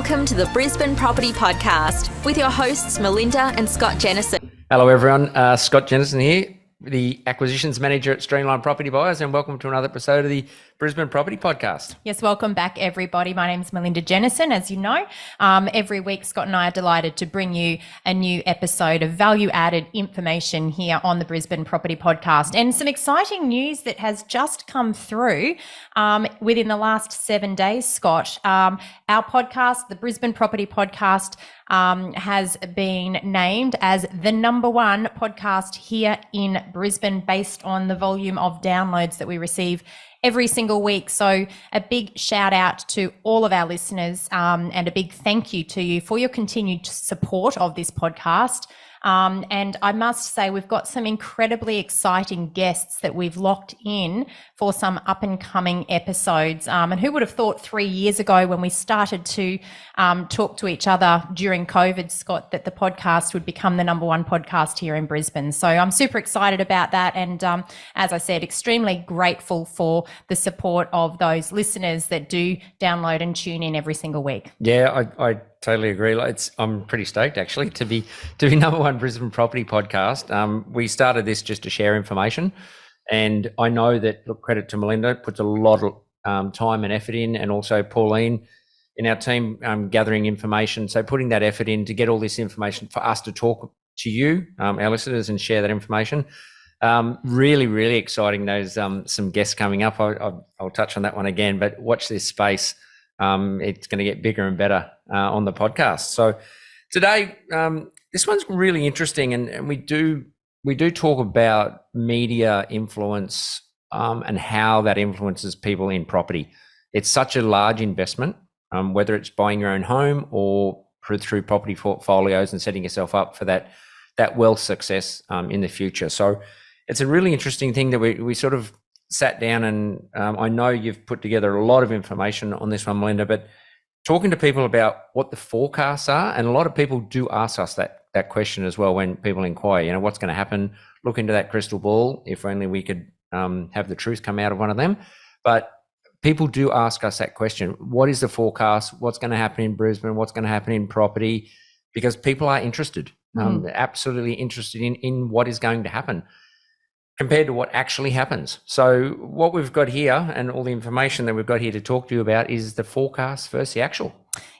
Welcome to the Brisbane Property Podcast with your hosts Melinda and Scott Jennison. Hello everyone, Scott Jennison here, the Acquisitions Manager at Streamline Property Buyers, and welcome to another episode of the Brisbane Property Podcast. Yes, welcome back everybody. My name's Melinda Jennison, as you know. Every week Scott and I are delighted to bring you a new episode of value-added information here on the Brisbane Property Podcast. And some exciting news that has just come through within the last 7 days, Scott. Our podcast, the Brisbane Property Podcast, has been named as the number one podcast here in Brisbane based on the volume of downloads that we receive every single week. So a big shout out to all of our listeners and a big thank you to you for your continued support of this podcast. And I must say, we've got some incredibly exciting guests that we've locked in for some up and coming episodes. And who would have thought 3 years ago when we started to talk to each other during COVID, Scott, that the podcast would become the number one podcast here in Brisbane. So I'm super excited about that. And as I said, extremely grateful for the support of those listeners that do download and tune in every single week. Yeah, I totally agree. I'm pretty stoked actually to be number one Brisbane Property Podcast. We started this just to share information, and I know that, look, credit to Melinda, puts a lot of time and effort in, and also Pauline in our team gathering information. So putting that effort in to get all this information for us to talk to you, our listeners, and share that information. Really, really exciting. Those some guests coming up. I'll touch on that one again, but watch this space. It's going to get bigger and better on the podcast. So today, this one's really interesting, and we do talk about media influence and how that influences people in property. It's such a large investment, whether it's buying your own home or through property portfolios and setting yourself up for that wealth success in the future. So it's a really interesting thing that we sort of sat down, and I know you've put together a lot of information on this one, Melinda, but talking to people about what the forecasts are, and a lot of people do ask us that question as well when people inquire, what's going to happen, look into that crystal ball, if only we could have the truth come out of one of them. But people do ask us that question, what is the forecast, what's going to happen in Brisbane, what's going to happen in property, because people are interested, absolutely interested in what is going to happen compared to what actually happens. So what we've got here, and all the information that we've got here to talk to you about, is the forecast versus the actual.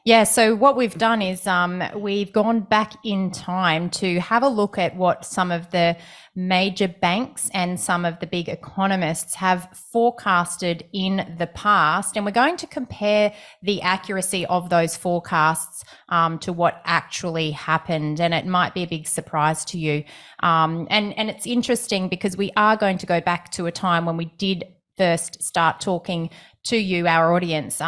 Yeah, so what we've done is we've gone back in time to have a look at what some of the major banks and some of the big economists have forecasted in the past, and we're going to compare the accuracy of those forecasts to what actually happened, and it might be a big surprise to you. And it's interesting because we are going to go back to a time when we did first start talking to you, our audience,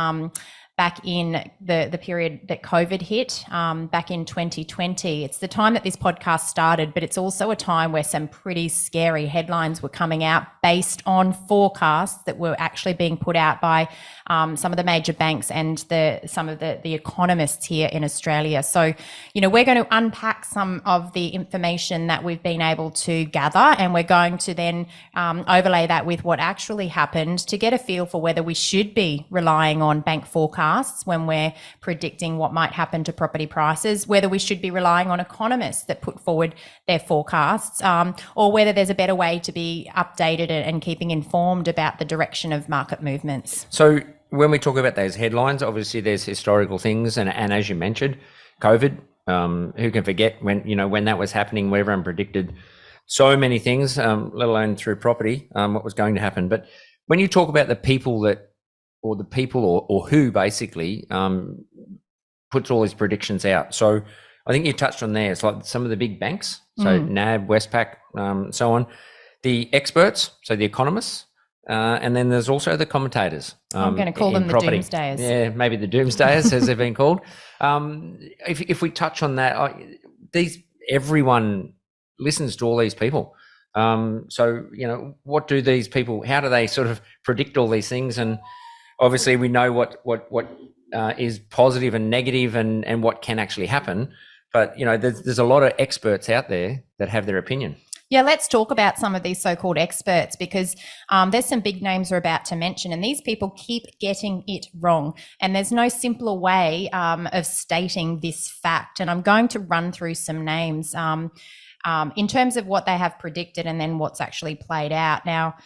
back in the period that COVID hit, back in 2020. It's the time that this podcast started, but it's also a time where some pretty scary headlines were coming out based on forecasts that were actually being put out by some of the major banks and some of the economists here in Australia. So, we're going to unpack some of the information that we've been able to gather, and we're going to then overlay that with what actually happened to get a feel for whether we should be relying on bank forecasts when we're predicting what might happen to property prices, whether we should be relying on economists that put forward their forecasts, or whether there's a better way to be updated and keeping informed about the direction of market movements. So when we talk about those headlines, obviously there's historical things, and as you mentioned, COVID, who can forget when that was happening, where everyone predicted so many things, let alone through property, what was going to happen. But when you talk about the people or who basically puts all these predictions out. So I think you touched on there. It's like some of the big banks, so NAB, Westpac, so on. The experts, so the economists, and then there's also the commentators. I'm going to call them the doomsdayers. Yeah, maybe the doomsdayers, as they've been called. If we touch on that, everyone listens to all these people. So what do these people? How do they sort of predict all these things? And obviously, we know what is positive and negative, and what can actually happen. But there's a lot of experts out there that have their opinion. Yeah, let's talk about some of these so-called experts, because there's some big names we're about to mention, and these people keep getting it wrong. And there's no simpler way of stating this fact. And I'm going to run through some names in terms of what they have predicted and then what's actually played out. Now,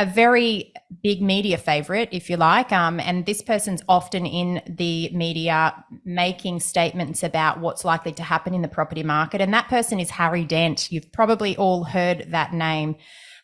a very big media favorite, if you like, and this person's often in the media making statements about what's likely to happen in the property market, and that person is Harry Dent. You've probably all heard that name.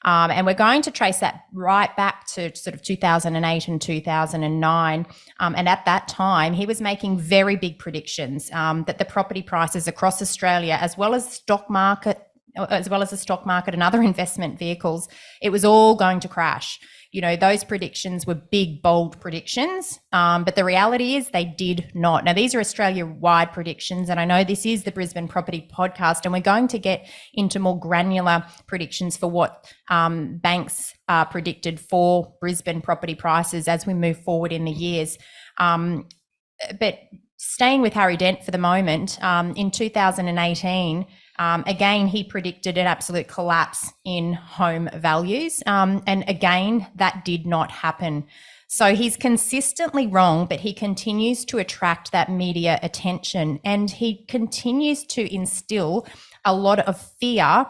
And we're going to trace that right back to sort of 2008 and 2009. And at that time, he was making very big predictions that the property prices across Australia, as well as the stock market and other investment vehicles, it was all going to crash. You know, those predictions were big, bold predictions, but the reality is they did not. Now, these are Australia-wide predictions, and I know this is the Brisbane Property Podcast, and we're going to get into more granular predictions for what banks predicted for Brisbane property prices as we move forward in the years. But staying with Harry Dent for the moment, in 2018, again, he predicted an absolute collapse in home values. And again, that did not happen. So he's consistently wrong, but he continues to attract that media attention, and he continues to instill a lot of fear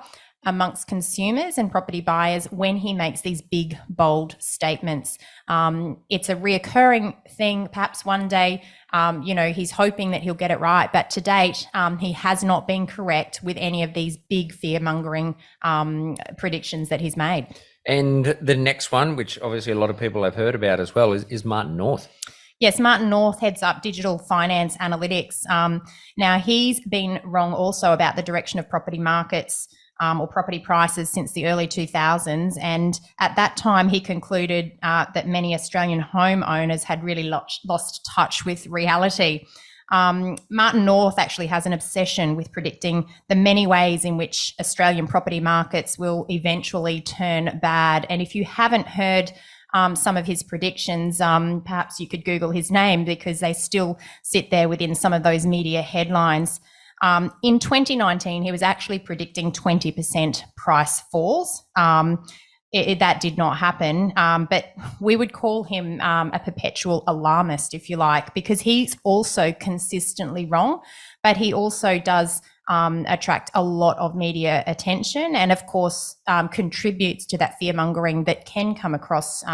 amongst consumers and property buyers when he makes these big, bold statements. It's a reoccurring thing. Perhaps one day, he's hoping that he'll get it right. But to date, he has not been correct with any of these big fear-mongering predictions that he's made. And the next one, which obviously a lot of people have heard about as well, is Martin North. Yes, Martin North heads up digital finance analytics. Now, he's been wrong also about the direction of property markets or property prices since the early 2000s. And at that time, he concluded that many Australian homeowners had really lost touch with reality. Martin North actually has an obsession with predicting the many ways in which Australian property markets will eventually turn bad. And if you haven't heard some of his predictions, perhaps you could Google his name, because they still sit there within some of those media headlines. In 2019, he was actually predicting 20% price falls. That did not happen, but we would call him a perpetual alarmist, if you like, because he's also consistently wrong, but he also does attract a lot of media attention, and of course contributes to that fear-mongering that can come across.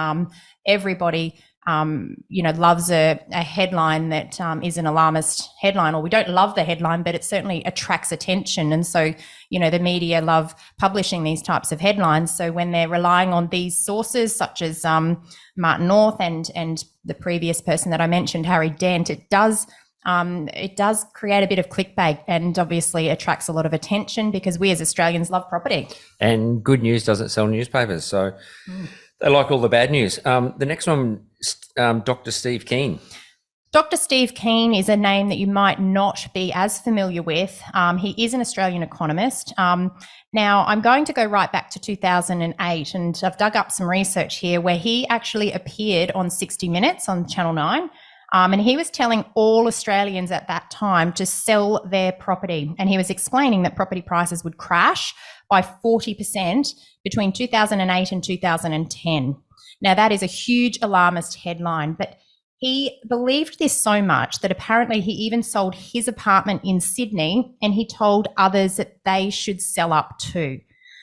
Everybody loves a headline that is an alarmist headline, or we don't love the headline, but it certainly attracts attention. And so, the media love publishing these types of headlines. So when they're relying on these sources, such as Martin North and the previous person that I mentioned, Harry Dent, it does create a bit of clickbait, and obviously attracts a lot of attention, because we as Australians love property. And good news doesn't sell newspapers, so they like all the bad news. The next one, Dr. Steve Keen. Dr. Steve Keen is a name that you might not be as familiar with. He is an Australian economist. Now, I'm going to go right back to 2008, and I've dug up some research here where he actually appeared on 60 Minutes on Channel 9. And he was telling all Australians at that time to sell their property. And he was explaining that property prices would crash by 40% between 2008 and 2010. Now, that is a huge alarmist headline, but he believed this so much that apparently he even sold his apartment in Sydney, and he told others that they should sell up too.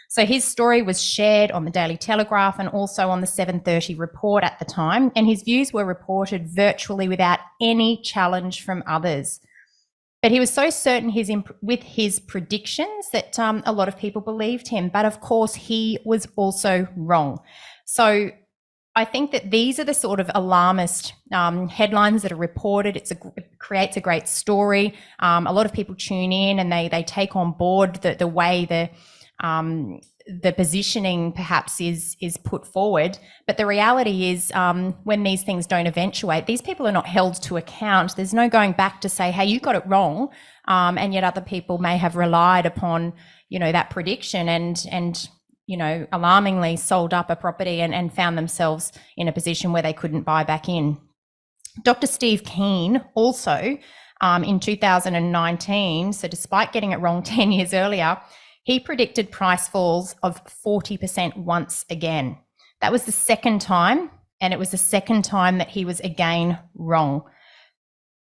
So his story was shared on the Daily Telegraph and also on the 7:30 report at the time, and his views were reported virtually without any challenge from others. But he was so certain with his predictions that a lot of people believed him. But of course, he was also wrong. So I think that these are the sort of alarmist headlines that are reported. It creates a great story. A lot of people tune in and they take on board the way the positioning perhaps is put forward. But the reality is when these things don't eventuate, these people are not held to account. There's no going back to say, hey, you got it wrong. And yet other people may have relied upon, that prediction and alarmingly sold up a property and found themselves in a position where they couldn't buy back in. Dr. Steve Keen also in 2019, so despite getting it wrong 10 years earlier, he predicted price falls of 40% once again. That was the second time, and it was the second time that he was again wrong.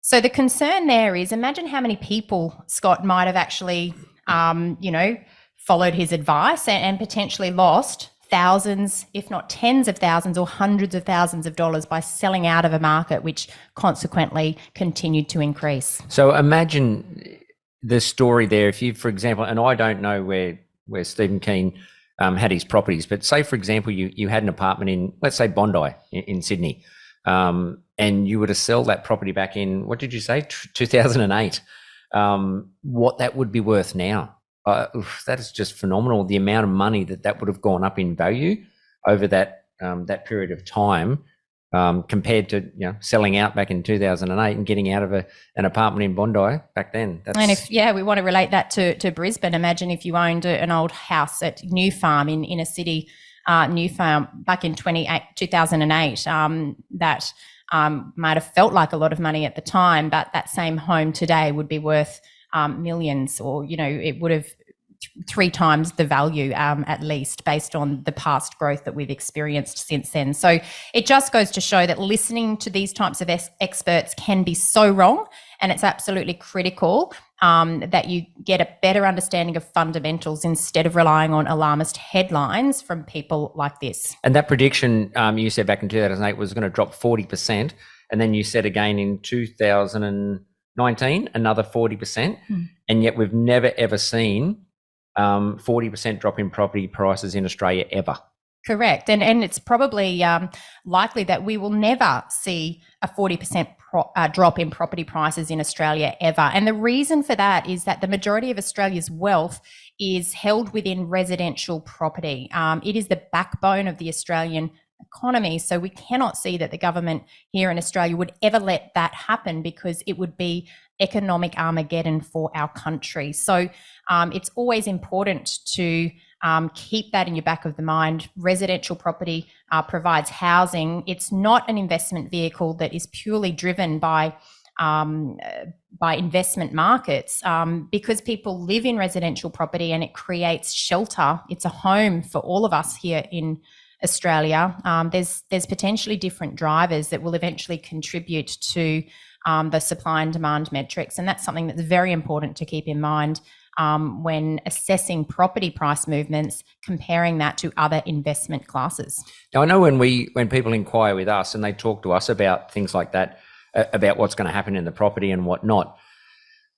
So the concern there is, imagine how many people Scott might have actually, followed his advice and potentially lost thousands, if not tens of thousands or hundreds of thousands of dollars by selling out of a market, which consequently continued to increase. So imagine the story there. If you, for example, and I don't know where Stephen Keane had his properties, but say, for example, you had an apartment in, let's say, Bondi in Sydney, and you were to sell that property back in, what did you say, 2008, what that would be worth now. That is just phenomenal. The amount of money that would have gone up in value over that period of time, compared to selling out back in 2008 and getting out of an apartment in Bondi back then. And if we want to relate that to Brisbane, imagine if you owned an old house at New Farm in inner city New Farm back in 2008. That might have felt like a lot of money at the time, but that same home today would be worth millions, or it would have 3 times the value at least, based on the past growth that we've experienced since then. So it just goes to show that listening to these types of experts can be so wrong, and it's absolutely critical that you get a better understanding of fundamentals instead of relying on alarmist headlines from people like this. And that prediction you said back in 2008 was going to drop 40%, and then you said again in 2019 another 40%, and yet we've never ever seen 40% drop in property prices in Australia ever. Correct. And it's probably likely that we will never see a 40% drop in property prices in Australia ever. And the reason for that is that the majority of Australia's wealth is held within residential property. It is the backbone of the Australian economy. So we cannot see that the government here in Australia would ever let that happen, because it would be economic Armageddon for our country. So it's always important to keep that in your back of the mind. Residential property provides housing. It's not an investment vehicle that is purely driven by investment markets, because people live in residential property and it creates shelter. It's a home for all of us here in Australia. There's potentially different drivers that will eventually contribute to the supply and demand metrics, and that's something that's very important to keep in mind when assessing property price movements, comparing that to other investment classes. Now, I know when people inquire with us and they talk to us about things like that, about what's going to happen in the property and whatnot,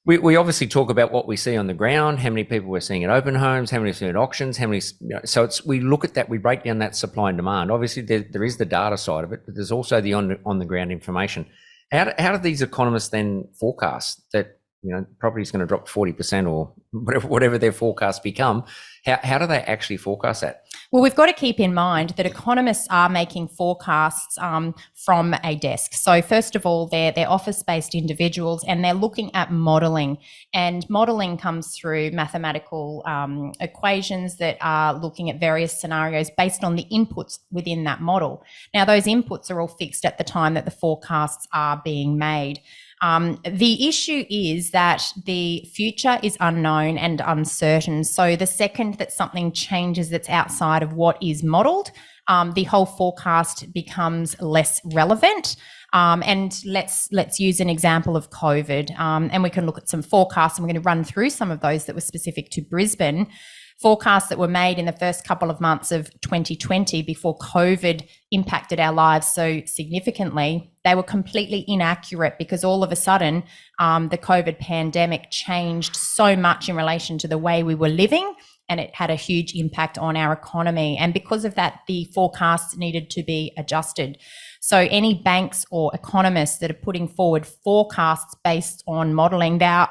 we obviously talk about what we see on the ground, how many people we're seeing at open homes, how many we're seeing at auctions, how many. So we look at that, we break down that supply and demand. Obviously, there is the data side of it, but there's also the on the ground information. How do these economists then forecast that property is going to drop 40% or whatever their forecasts become? How do they actually forecast that? Well, we've got to keep in mind that economists are making forecasts from a desk. So first of all, they're office-based individuals, and they're looking at modelling. And modelling comes through mathematical equations that are looking at various scenarios based on the inputs within that model. Now, those inputs are all fixed at the time that the forecasts are being made. The issue is that the future is unknown and uncertain. So the second that something changes that's outside of what is modelled, the whole forecast becomes less relevant. And let's use an example of COVID, and we can look at some forecasts, and we're going to run through some of those that were specific to Brisbane. Forecasts that were made in the first couple of months of 2020 before COVID impacted our lives so significantly, they were completely inaccurate, because all of a sudden the COVID pandemic changed so much in relation to the way we were living, and it had a huge impact on our economy. And because of that, the forecasts needed to be adjusted. So any banks or economists that are putting forward forecasts based on modelling, they're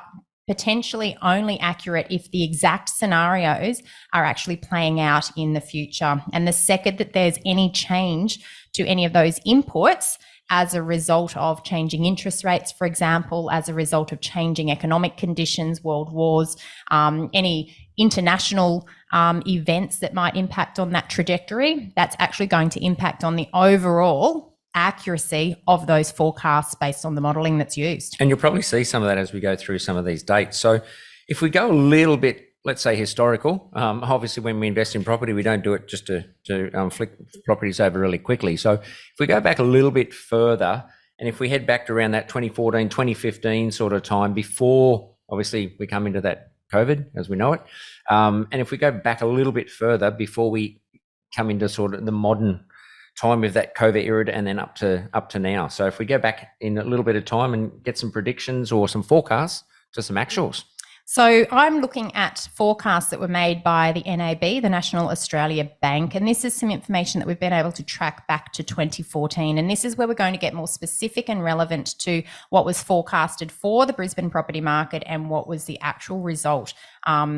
potentially only accurate if the exact scenarios are actually playing out in the future. And the second that there's any change to any of those inputs as a result of changing interest rates, for example, as a result of changing economic conditions, world wars, any international events that might impact on that trajectory, that's actually going to impact on the overall accuracy of those forecasts based on the modelling that's used. And you'll probably see some of that as we go through some of these dates. So if we go a little bit let's say, historical. Obviously, when we invest in property, we don't do it just to flick properties over really quickly. So if we go back a little bit further, and if we head back to around that 2014, 2015 sort of time, before obviously we come into that COVID as we know it, and if we go back a little bit further before we come into sort of the modern time of that COVID era and then up to now. So if we go back in a little bit of time and get some predictions or some forecasts to some actuals. So I'm looking at forecasts that were made by the NAB, the National Australia Bank, and this is some information that we've been able to track back to 2014. And this is where we're going to get more specific and relevant to what was forecasted for the Brisbane property market and what was the actual result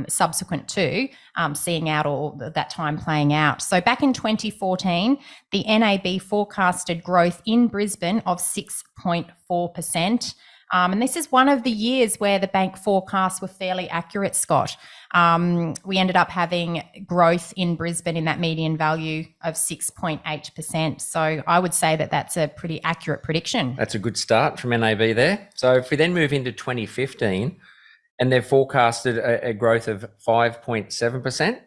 subsequent to seeing out all that time playing out. So back in 2014, the NAB forecasted growth in Brisbane of 6.4%. And this is one of the years where the bank forecasts were fairly accurate, Scott. We ended up having growth in Brisbane in that median value of 6.8%. So I would say that that's a pretty accurate prediction. That's a good start from NAB there. So if we then move into 2015, and they've forecasted a growth of 5.7%,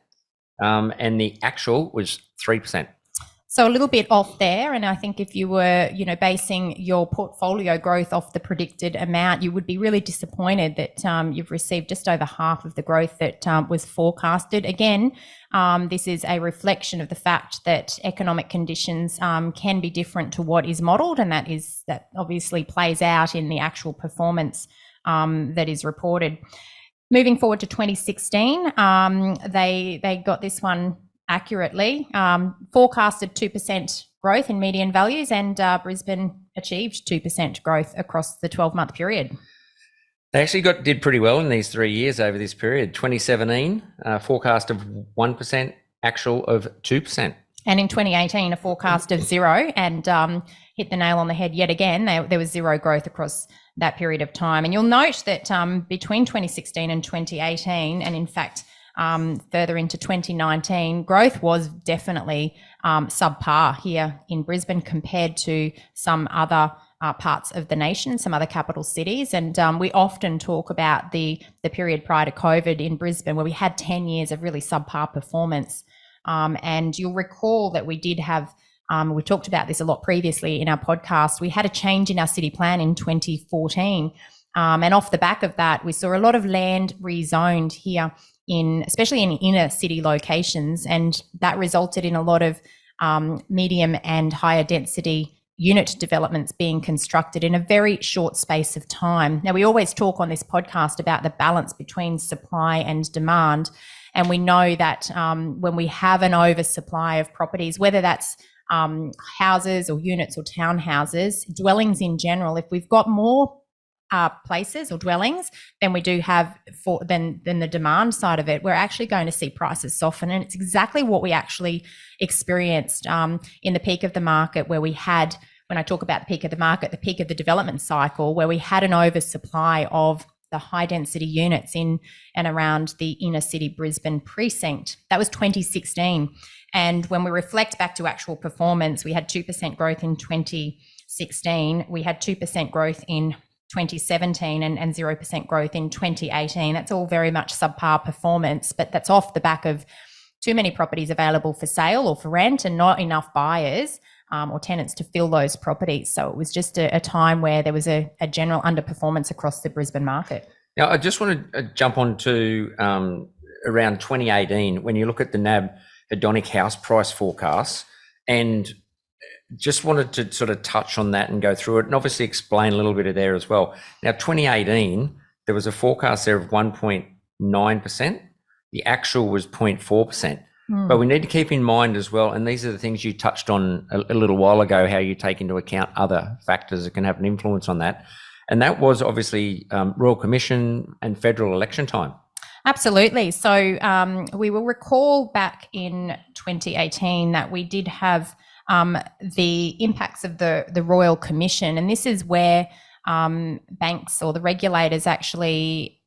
and the actual was 3%. So a little bit off there. And I think if you were, basing your portfolio growth off the predicted amount, you would be really disappointed that you've received just over half of the growth that was forecasted. Again, this is a reflection of the fact that economic conditions can be different to what is modelled, and that obviously plays out in the actual performance that is reported. Moving forward to 2016, they got this one accurately, forecasted 2% growth in median values, and Brisbane achieved 2% growth across the 12-month period. They actually did pretty well in these 3 years over this period. 2017, forecast of 1%, actual of 2%. And in 2018, a forecast of 0, and hit the nail on the head yet again. There was 0 growth across that period of time. And you'll note that between 2016 and 2018, and in fact, further into 2019, growth was definitely subpar here in Brisbane compared to some other parts of the nation, some other capital cities. And we often talk about the period prior to COVID in Brisbane, where we had 10 years of really subpar performance. And you'll recall that we did have, we talked about this a lot previously in our podcast, we had a change in our city plan in 2014. And off the back of that, we saw a lot of land rezoned here, especially in inner city locations, and that resulted in a lot of medium and higher density unit developments being constructed in a very short space of time. Now, we always talk on this podcast about the balance between supply and demand, and we know that when we have an oversupply of properties, whether that's houses or units or townhouses, dwellings in general, if we've got more places or dwellings than we do have than the demand side of it, we're actually going to see prices soften. And it's exactly what we actually experienced in the peak of the market, where we had, when I talk about the peak of the market, the peak of the development cycle, where we had an oversupply of the high density units in and around the inner city Brisbane precinct. That was 2016. And when we reflect back to actual performance, we had 2% growth in 2016. We had 2% growth in 2017 and 0% growth in 2018. That's all very much subpar performance, but that's off the back of too many properties available for sale or for rent and not enough buyers or tenants to fill those properties. So it was just a time where there was a general underperformance across the Brisbane market. Now, I just want to jump on to around 2018, when you look at the NAB hedonic house price forecasts, and just wanted to sort of touch on that and go through it and obviously explain a little bit of there as well. Now, 2018, there was a forecast there of 1.9%. The actual was 0.4%. But we need to keep in mind as well, and these are the things you touched on a little while ago, how you take into account other factors that can have an influence on that. And that was obviously Royal Commission and federal election time. Absolutely. So we will recall back in 2018 that we did have the impacts of the Royal Commission, and this is where banks or the regulators actually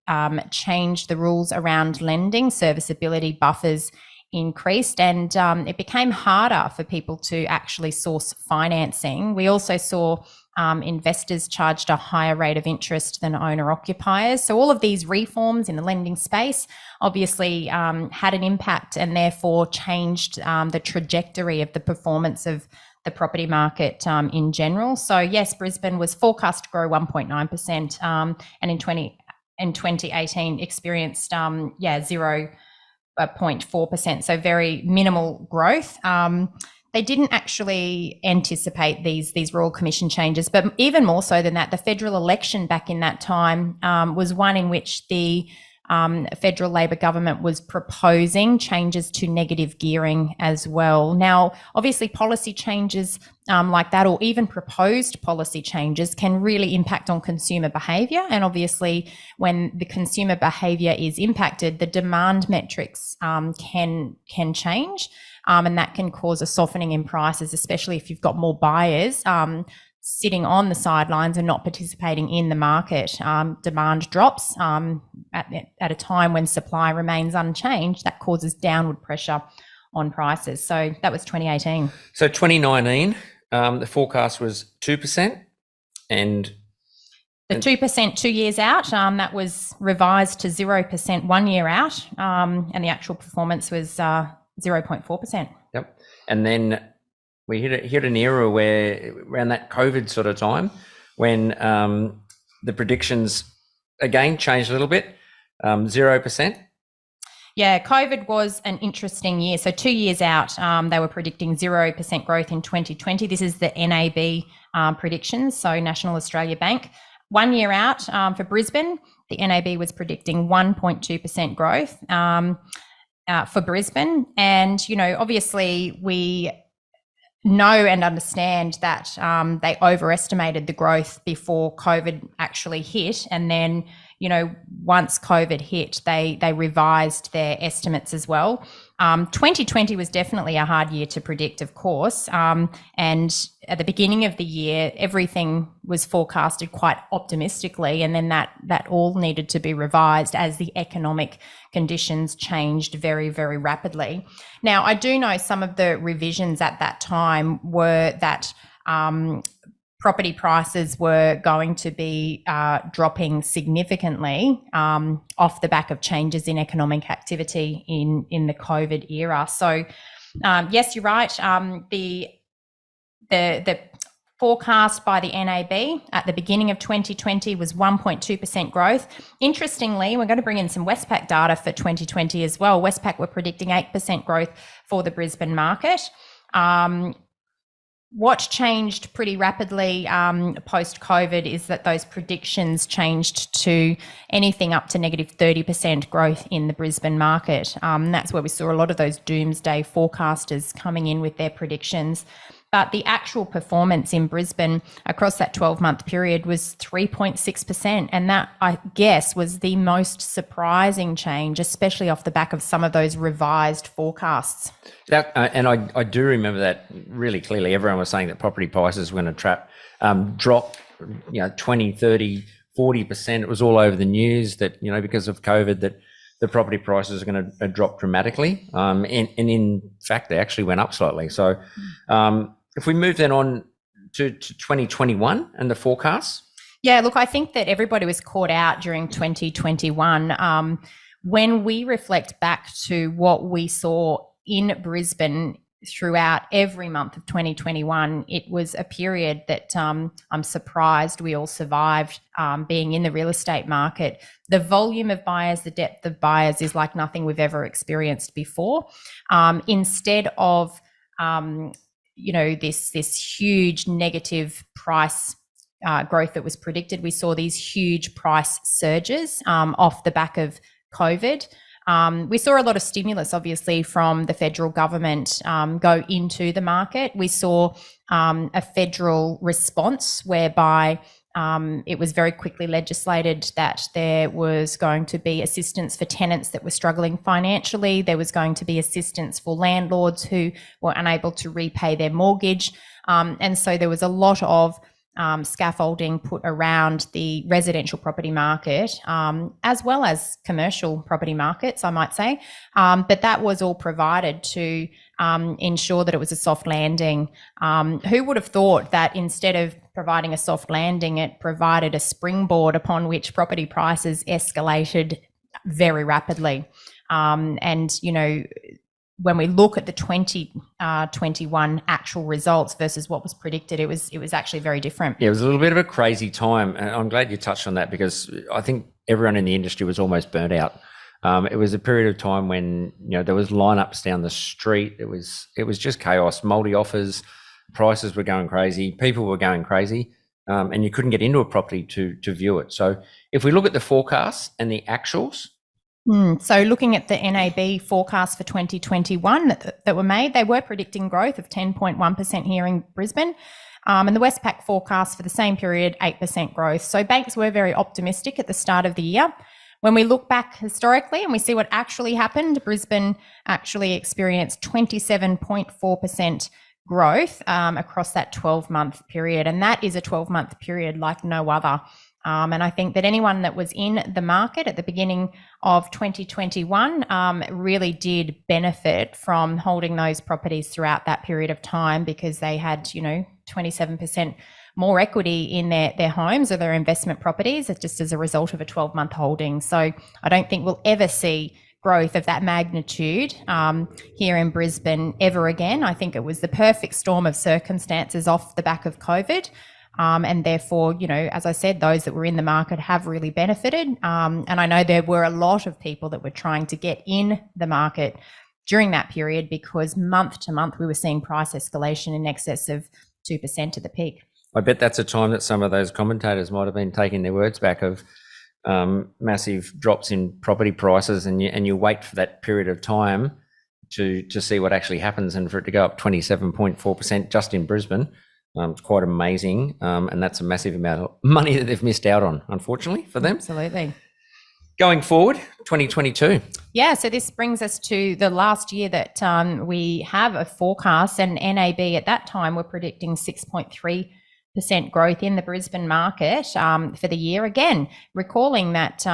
changed the rules around lending. Serviceability buffers increased, and it became harder for people to actually source financing. We also saw investors charged a higher rate of interest than owner-occupiers. So all of these reforms in the lending space obviously had an impact and therefore changed the trajectory of the performance of the property market in general. So yes, Brisbane was forecast to grow 1.9%, and in 2018 experienced 0.4%, so very minimal growth. They didn't actually anticipate these Royal Commission changes, but even more so than that, the federal election back in that time was one in which the federal Labor government was proposing changes to negative gearing as well. Now, obviously, policy changes like that, or even proposed policy changes, can really impact on consumer behaviour. And obviously, when the consumer behaviour is impacted, the demand metrics can change. And that can cause a softening in prices, especially if you've got more buyers sitting on the sidelines and not participating in the market. Demand drops at a time when supply remains unchanged. That causes downward pressure on prices. So that was 2018. So 2019, the forecast was 2%, and the 2% 2 years out, that was revised to 0% 1 year out, and the actual performance was 0.4%. Yep. And then we hit an era where around that COVID sort of time when the predictions again changed a little bit, 0%. Yeah, COVID was an interesting year. So 2 years out, they were predicting 0% growth in 2020. This is the NAB predictions, so National Australia Bank. 1 year out for Brisbane, the NAB was predicting 1.2% growth for Brisbane. And, you know, obviously we know and understand that they overestimated the growth before COVID actually hit. And then, you know, once COVID hit, they revised their estimates as well. 2020 was definitely a hard year to predict, of course. And at the beginning of the year, everything was forecasted quite optimistically. And then that all needed to be revised as the economic conditions changed very, very rapidly. Now, I do know some of the revisions at that time were that property prices were going to be dropping significantly off the back of changes in economic activity in the COVID era. So yes, you're right. The forecast by the NAB at the beginning of 2020 was 1.2% growth. Interestingly, we're going to bring in some Westpac data for 2020 as well. Westpac were predicting 8% growth for the Brisbane market. What changed pretty rapidly post-COVID is that those predictions changed to anything up to negative 30% growth in the Brisbane market. That's where we saw a lot of those doomsday forecasters coming in with their predictions. But the actual performance in Brisbane across that 12-month period was 3.6%. And that, I guess, was the most surprising change, especially off the back of some of those revised forecasts. And I do remember that really clearly. Everyone was saying that property prices were going to drop, 20, 30, 40%. It was all over the news that, because of COVID, that the property prices are going to drop dramatically. And in fact, they actually went up slightly. So if we move then on to 2021 and the forecasts. Yeah, look, I think that everybody was caught out during 2021. When we reflect back to what we saw in Brisbane throughout every month of 2021, it was a period that I'm surprised we all survived being in the real estate market. The volume of buyers, the depth of buyers is like nothing we've ever experienced before. Instead of, this huge negative price growth that was predicted, we saw these huge price surges off the back of COVID. We saw a lot of stimulus, obviously, from the federal government go into the market. We saw a federal response whereby it was very quickly legislated that there was going to be assistance for tenants that were struggling financially. There was going to be assistance for landlords who were unable to repay their mortgage. And so there was a lot of scaffolding put around the residential property market, as well as commercial property markets, I might say. But that was all provided to ensure that it was a soft landing. Who would have thought that instead of providing a soft landing, it provided a springboard upon which property prices escalated very rapidly. And, you know, when we look at the 2021 actual results versus what was predicted, it was actually very different. Yeah, it was a little bit of a crazy time. And I'm glad you touched on that, because I think everyone in the industry was almost burnt out. It was a period of time when, you know, there was lineups down the street. It was just chaos, multi offers, prices were going crazy, people were going crazy, and you couldn't get into a property to view it. So if we look at the forecasts and the actuals. So looking at the NAB forecast for 2021 that were made, they were predicting growth of 10.1% here in Brisbane. And the Westpac forecast for the same period, 8% growth. So banks were very optimistic at the start of the year. When we look back historically and we see what actually happened, Brisbane actually experienced 27.4% growth across that 12-month period. And that is a 12-month period like no other. And I think that anyone that was in the market at the beginning of 2021 really did benefit from holding those properties throughout that period of time, because they had, you know, 27% more equity in their homes or their investment properties just as a result of a 12-month holding. So I don't think we'll ever see growth of that magnitude here in Brisbane ever again. I think it was the perfect storm of circumstances off the back of COVID. And therefore, you know, as I said, those that were in the market have really benefited. And I know there were a lot of people that were trying to get in the market during that period, because month to month we were seeing price escalation in excess of 2% at the peak. I bet that's a time that some of those commentators might have been taking their words back of massive drops in property prices, and you wait for that period of time to see what actually happens, and for it to go up 27.4% just in Brisbane. It's quite amazing, and that's a massive amount of money that they've missed out on, unfortunately, for them. Absolutely. Going forward, 2022. Yeah, so this brings us to the last year that we have a forecast, and NAB at that time were predicting 6.3% growth in the Brisbane market for the year. Again, recalling that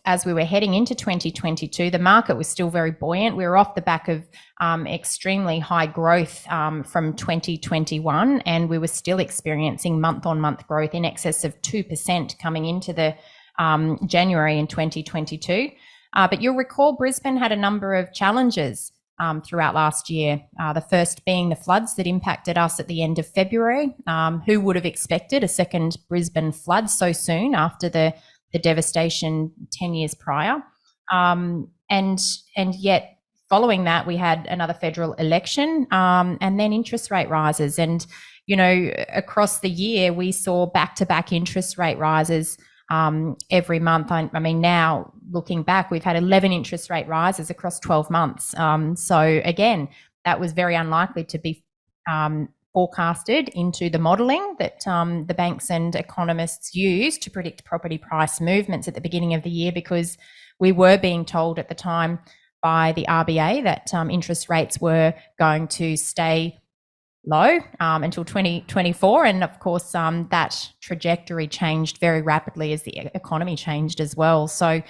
as we were heading into 2022, the market was still very buoyant. We were off the back of extremely high growth from 2021, and we were still experiencing month-on-month growth in excess of 2% coming into the January in 2022. But you'll recall Brisbane had a number of challenges throughout last year, the first being the floods that impacted us at the end of February. Who would have expected a second Brisbane flood so soon after the devastation 10 years prior? And yet following that, we had another federal election and then interest rate rises. And, you know, across the year, we saw back-to-back interest rate rises every month. I mean, now looking back, we've had 11 interest rate rises across 12 months. So again, that was very unlikely to be forecasted into the modelling that the banks and economists use to predict property price movements at the beginning of the year, because we were being told at the time by the RBA that interest rates were going to stay low until 2024, and of course that trajectory changed very rapidly as the economy changed as well. So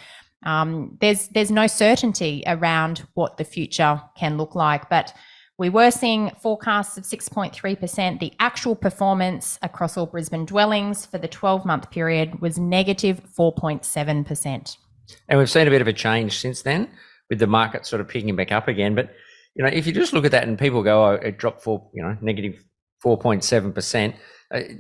there's no certainty around what the future can look like, but we were seeing forecasts of 6.3%. The actual performance across all Brisbane dwellings for the 12-month period was negative 4.7%. And we've seen a bit of a change since then, with the market sort of picking back up again. But you know, if you just look at that and people go, oh, it dropped negative 4.7%,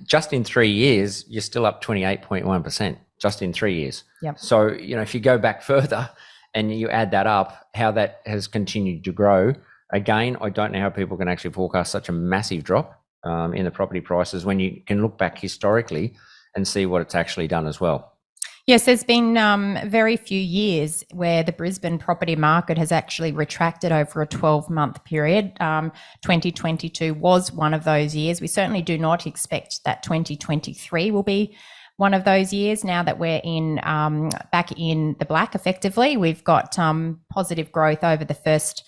just in 3 years, you're still up 28.1% just in 3 years. Yep. So, you know, if you go back further and you add that up, how that has continued to grow, again, I don't know how people can actually forecast such a massive drop in the property prices when you can look back historically and see what it's actually done as well. Yes, there's been very few years where the Brisbane property market has actually retracted over a 12-month period. 2022 was one of those years. We certainly do not expect that 2023 will be one of those years. Now that we're back in the black effectively, we've got positive growth over the first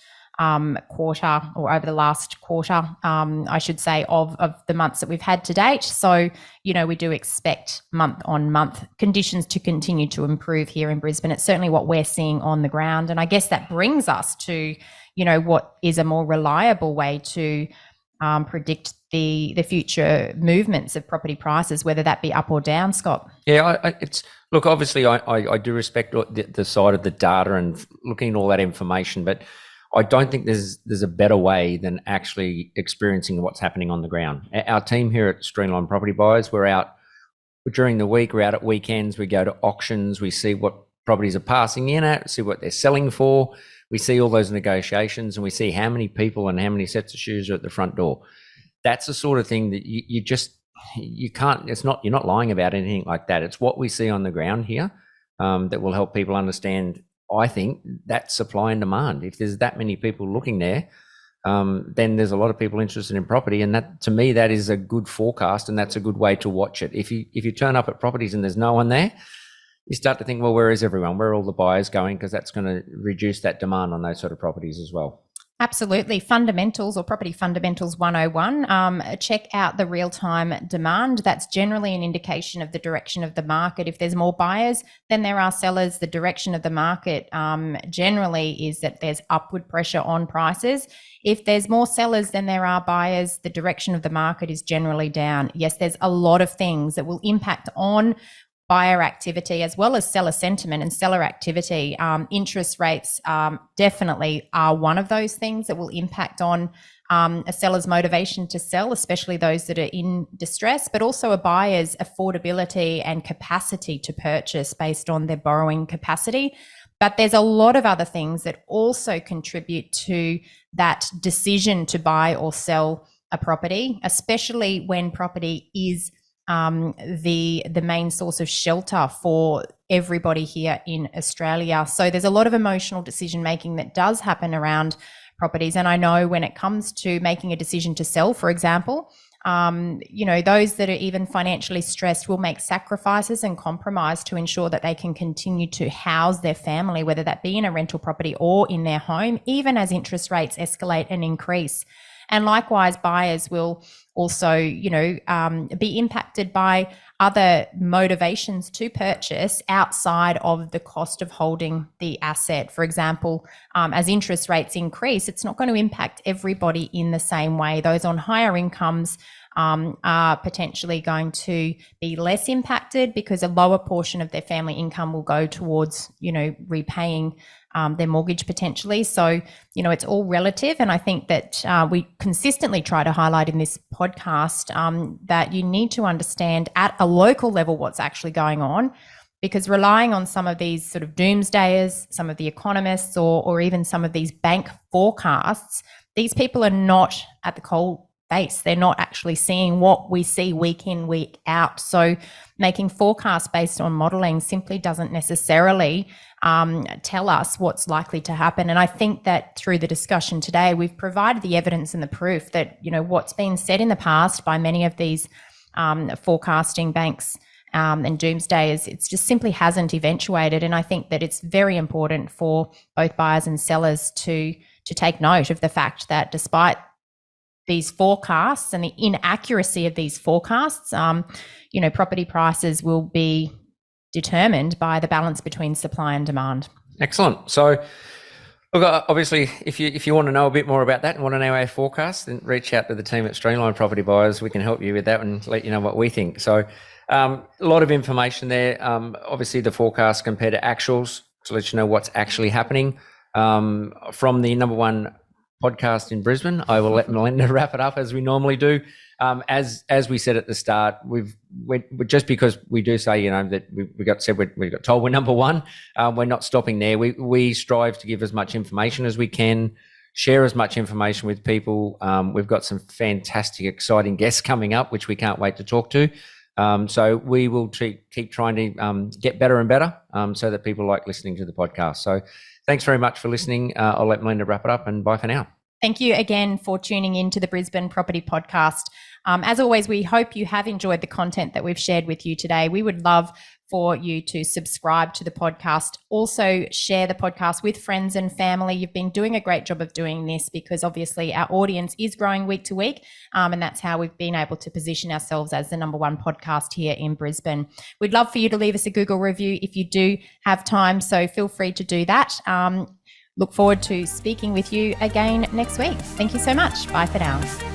quarter, or over the last quarter, I should say, of the months that we've had to date. So, you know, we do expect month on month conditions to continue to improve here in Brisbane. It's certainly what we're seeing on the ground. And I guess that brings us to, you know, what is a more reliable way to predict the future movements of property prices, whether that be up or down, Scott? Yeah, look, obviously I do respect the side of the data and looking at all that information, but I don't think there's a better way than actually experiencing what's happening on the ground. Our team here at Streamline Property Buyers, we're out during the week, we're out at weekends, we go to auctions, we see what properties are passing in at, see what they're selling for, we see all those negotiations, and we see how many people and how many sets of shoes are at the front door. That's the sort of thing that you can't, you're not lying about anything like that. It's what we see on the ground here that will help people understand, I think, that supply and demand. If there's that many people looking there, then there's a lot of people interested in property, and that, to me, that is a good forecast, and that's a good way to watch it. If you turn up at properties and there's no one there, you start to think, well, where is everyone? Where are all the buyers going? Because that's going to reduce that demand on those sort of properties as well. Absolutely. Fundamentals, or Property Fundamentals 101. Check out the real-time demand. That's generally an indication of the direction of the market. If there's more buyers than there are sellers, the direction of the market generally is that there's upward pressure on prices. If there's more sellers than there are buyers, the direction of the market is generally down. Yes, there's a lot of things that will impact on buyer activity as well as seller sentiment and seller activity. Interest rates definitely are one of those things that will impact on a seller's motivation to sell, especially those that are in distress, but also a buyer's affordability and capacity to purchase based on their borrowing capacity. But there's a lot of other things that also contribute to that decision to buy or sell a property, especially when property is the main source of shelter for everybody here in Australia. So there's a lot of emotional decision making that does happen around properties. And I know when it comes to making a decision to sell, for example, those that are even financially stressed will make sacrifices and compromise to ensure that they can continue to house their family, whether that be in a rental property or in their home, even as interest rates escalate and increase. And likewise, buyers will also, be impacted by other motivations to purchase outside of the cost of holding the asset. For example, as interest rates increase, it's not going to impact everybody in the same way. Those on higher incomes are potentially going to be less impacted because a lower portion of their family income will go towards, repaying their mortgage potentially. So, it's all relative. And I think that we consistently try to highlight in this podcast that you need to understand at a local level what's actually going on, because relying on some of these sort of doomsdayers, some of the economists, or even some of these bank forecasts, these people are not at the coal face. They're not actually seeing what we see week in, week out. So making forecasts based on modelling simply doesn't necessarily tell us what's likely to happen. And I think that through the discussion today, we've provided the evidence and the proof that, what's been said in the past by many of these forecasting banks and doomsdayers, it just simply hasn't eventuated. And I think that it's very important for both buyers and sellers to take note of the fact that despite these forecasts and the inaccuracy of these forecasts, property prices will be determined by the balance between supply and demand. Excellent. So, look, obviously, if you want to know a bit more about that and want to know our forecast, then reach out to the team at Streamline Property Buyers. We can help you with that and let you know what we think. So, a lot of information there. Obviously, the forecast compared to actuals to let you know what's actually happening. From the number one podcast in Brisbane, I will let Melinda wrap it up as we normally do. As we said at the start, we're just because we do say that we got told we're number one, we're not stopping there. We strive to give as much information as we can, share as much information with people. We've got some fantastic, exciting guests coming up, which we can't wait to talk to. So we will keep trying to get better and better, so that people like listening to the podcast. So thanks very much for listening. I'll let Melinda wrap it up, and bye for now. Thank you again for tuning in to the Brisbane Property Podcast. As always, we hope you have enjoyed the content that we've shared with you today. We would love for you to subscribe to the podcast. Also, share the podcast with friends and family. You've been doing a great job of doing this because obviously our audience is growing week to week, and that's how we've been able to position ourselves as the number one podcast here in Brisbane. We'd love for you to leave us a Google review if you do have time, so feel free to do that. Look forward to speaking with you again next week. Thank you so much. Bye for now.